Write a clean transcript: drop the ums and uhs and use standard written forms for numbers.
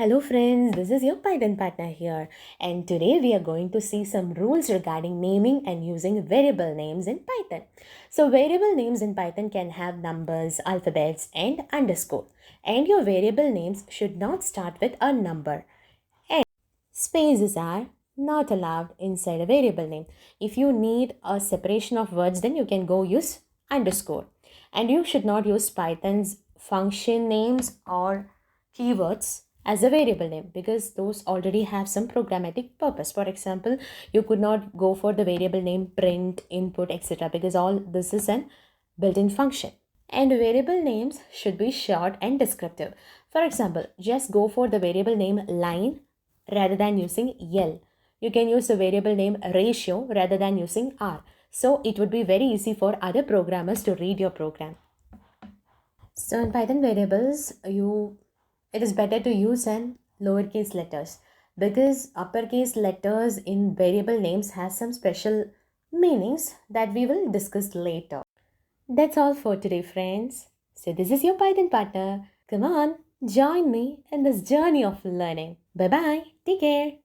Hello friends, this is your Python partner here, and today we are going to see some rules regarding naming and using variable names in Python. So variable names in Python can have numbers, alphabets and underscore, and your variable names should not start with a number. And spaces are not allowed inside a variable name. If you need a separation of words, then you can go use underscore. And you should not use Python's function names or keywords as a variable name because those already have some programmatic purpose. For example, you could not go for the variable name print, input, etc. because all this is an built-in function. And variable names should be short and descriptive. For example, just go for the variable name line rather than using L. You can use the variable name ratio rather than using R. So it would be very easy for other programmers to read your program. So in Python variables, it is better to use an lowercase letters because uppercase letters in variable names has some special meanings that we will discuss later. That's all for today, friends. So this is your Python partner. Come on, join me in this journey of learning. Bye bye. Take care.